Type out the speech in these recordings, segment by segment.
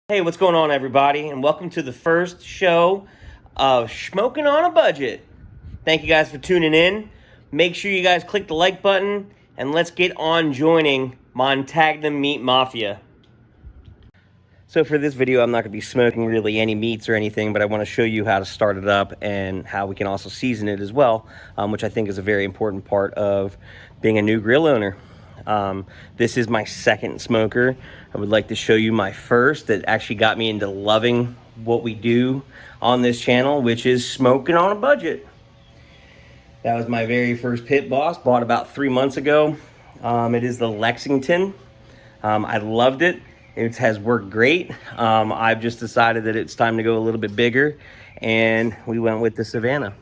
Hey, what's going on, everybody? And welcome to the first show of Smoking on a Budget. Thank you guys for tuning in. Make sure you guys click the like button, and let's get on joining Montagna Meat Mafia. So for this video, I'm not going to be smoking really any meats or anything, but I want to show you how to start it up and how we can also season it as well, which I think is a very important part of being a new grill owner. This is my second smoker. I would like to show you my first that actually got me into loving what we do on this channel, which is smoking on a budget. That was my very first PitBoss, bought about 3 months ago. It is the Lexington. I loved it. It has worked great. I've just decided that it's time to go a little bit bigger, and we went with the Savannah.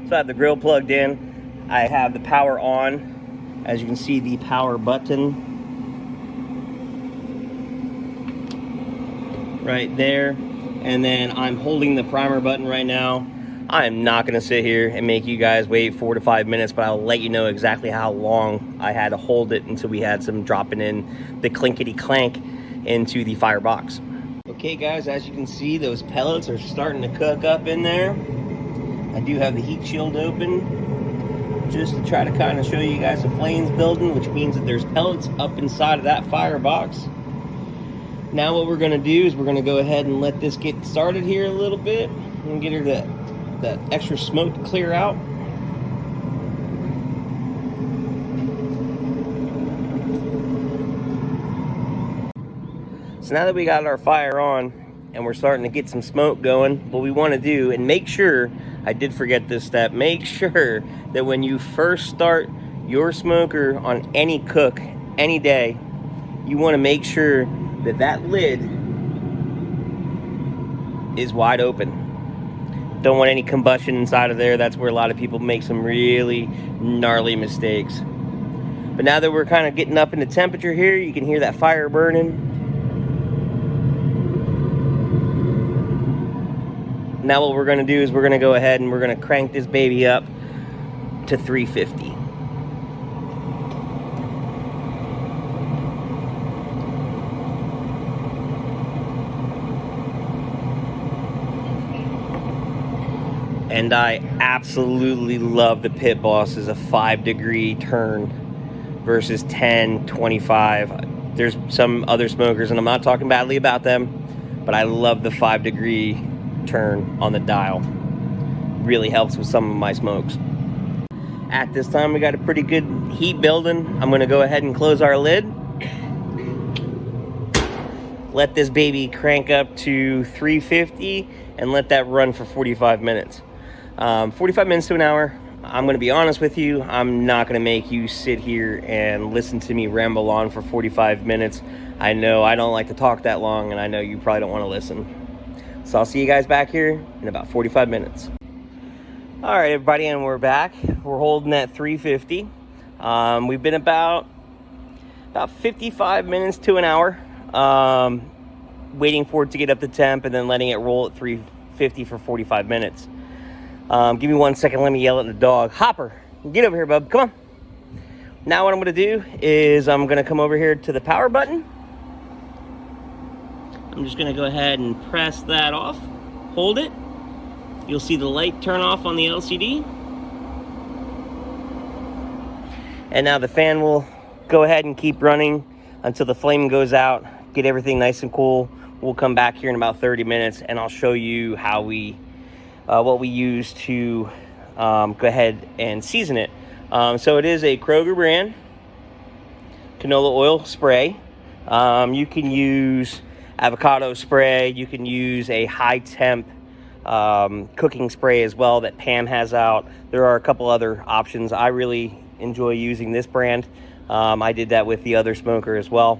So I have the grill plugged in. I have the power on. As you can see, the power button right there. And then I'm holding the primer button right now. I am not going to sit here and make you guys wait 4 to 5 minutes, but I'll let you know exactly how long I had to hold it until we had some dropping in the clinkety clank into the firebox. Okay guys, as you can see, those pellets are starting to cook up in there. I do have the heat shield open just to try to kind of show you guys the flames building, which means that there's pellets up inside of that firebox. Now what we're going to do is we're going to go ahead and let this get started here a little bit and get her that extra smoke to clear out. So now that we got our fire on and we're starting to get some smoke going, what we want to do, and make sure, I did forget this step, make sure that when you first start your smoker on any cook, any day, you want to make sure that that lid is wide open. Don't want any combustion inside of there. That's where a lot of people make some really gnarly mistakes. But now that we're kind of getting up into temperature here, you can hear that fire burning. Now what we're going to do is we're going to go ahead and we're going to crank this baby up to 350. And I absolutely love the PitBoss as a 5-degree turn versus 10, 25. There's some other smokers, and I'm not talking badly about them, but I love the 5-degree turn on the dial. Really helps with some of my smokes. At this time, we got a pretty good heat building. I'm going to go ahead and close our lid. Let this baby crank up to 350 and let that run for 45 minutes. 45 minutes to an hour. I'm going to be honest with you, I'm not going to make you sit here and listen to me ramble on for 45 minutes. I know I don't like to talk that long, and I know you probably don't want to listen. So I'll see you guys back here in about 45 minutes. All right, everybody, and we're back. We're holding at 350. We've been about 55 minutes to an hour waiting for it to get up to temp and then letting it roll at 350 for 45 minutes. Give me 1 second. Let me yell at the dog. Hopper, get over here, bub. Come on. Now what I'm going to do is I'm going to come over here to the power button. I'm just going to go ahead and press that off. Hold it. You'll see the light turn off on the LCD. And now the fan will go ahead and keep running until the flame goes out. Get everything nice and cool. We'll come back here in about 30 minutes and I'll show you how what we use to go ahead and season it. So it is a Kroger brand canola oil spray. You can use avocado spray. You can use a high temp cooking spray as well that Pam has out. There are a couple other options. I really enjoy using this brand. I did that with the other smoker as well.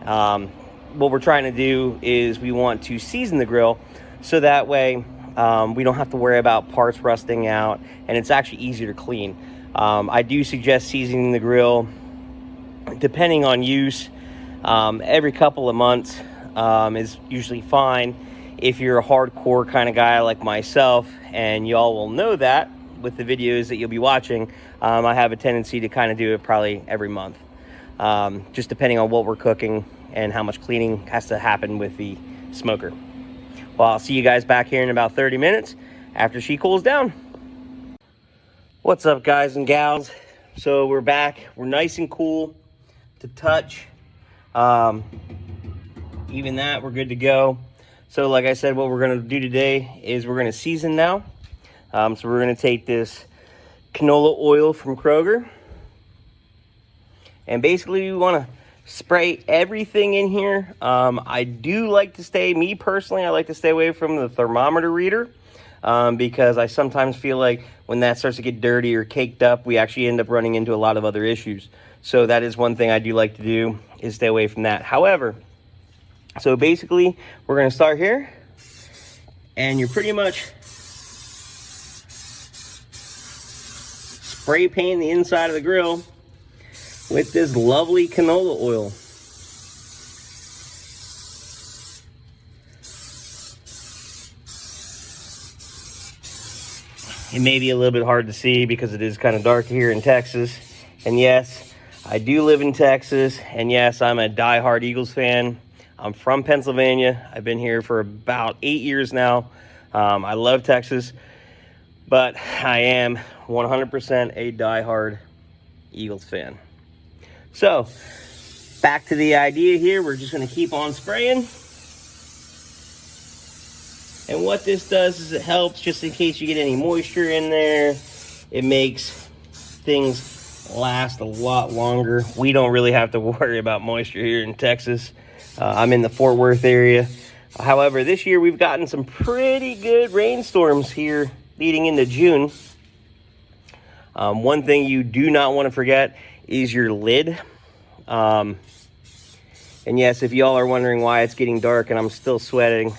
What we're trying to do is we want to season the grill so that way we don't have to worry about parts rusting out, and it's actually easier to clean. I do suggest seasoning the grill, depending on use, every couple of months is usually fine. If you're a hardcore kind of guy like myself, and y'all will know that with the videos that you'll be watching, I have a tendency to kind of do it probably every month. just depending on what we're cooking and how much cleaning has to happen with the smoker. Well, I'll see you guys back here in about 30 minutes after she cools down. What's up, guys and gals? So we're back. We're nice and cool to touch. Even that, we're good to go. So like I said, what we're going to do today is we're going to season now. So we're going to take this canola oil from Kroger. And basically, we want to spray everything in here. I do like to stay, me personally, I like to stay away from the thermometer reader. Because I sometimes feel like when that starts to get dirty or caked up, we actually end up running into a lot of other issues. So that is one thing I do like to do, is stay away from that. However, so basically, we're going to start here, and you're pretty much spray painting the inside of the grill with this lovely canola oil. It may be a little bit hard to see because it is kind of dark here in Texas. And yes, I do live in Texas. And yes, I'm a diehard Eagles fan. I'm from Pennsylvania. I've been here for about 8 years now. I love Texas, but I am 100% a diehard Eagles fan. So, back to the idea here. We're just going to keep on spraying. And what this does is it helps just in case you get any moisture in there. It makes things last a lot longer. We don't really have to worry about moisture here in Texas. I'm in the Fort Worth area. However, this year we've gotten some pretty good rainstorms here leading into June. One thing you do not want to forget is your lid. And yes, if y'all are wondering why it's getting dark and I'm still sweating,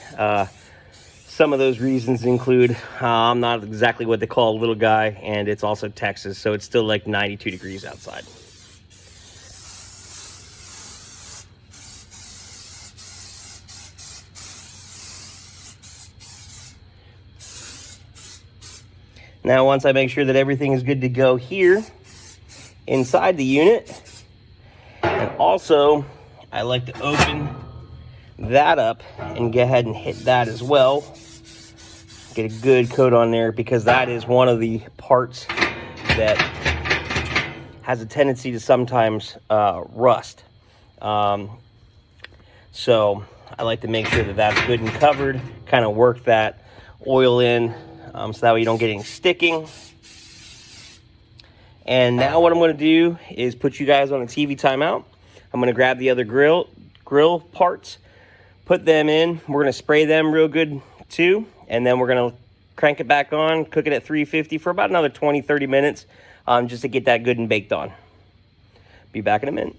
some of those reasons include I'm not exactly what they call a little guy, and it's also Texas, so it's still like 92 degrees outside. Now, once I make sure that everything is good to go here inside the unit, and also I like to open that up and go ahead and hit that as well. Get a good coat on there, because that is one of the parts that has a tendency to sometimes rust. So I like to make sure that that's good and covered, kind of work that oil in so that way you don't get any sticking. And now what I'm going to do is put you guys on a TV timeout. I'm going to grab the other grill parts, put them in. We're going to spray them real good too. And then we're going to crank it back on, cook it at 350 for about another 20-30 minutes just to get that good and baked on. Be back in a minute.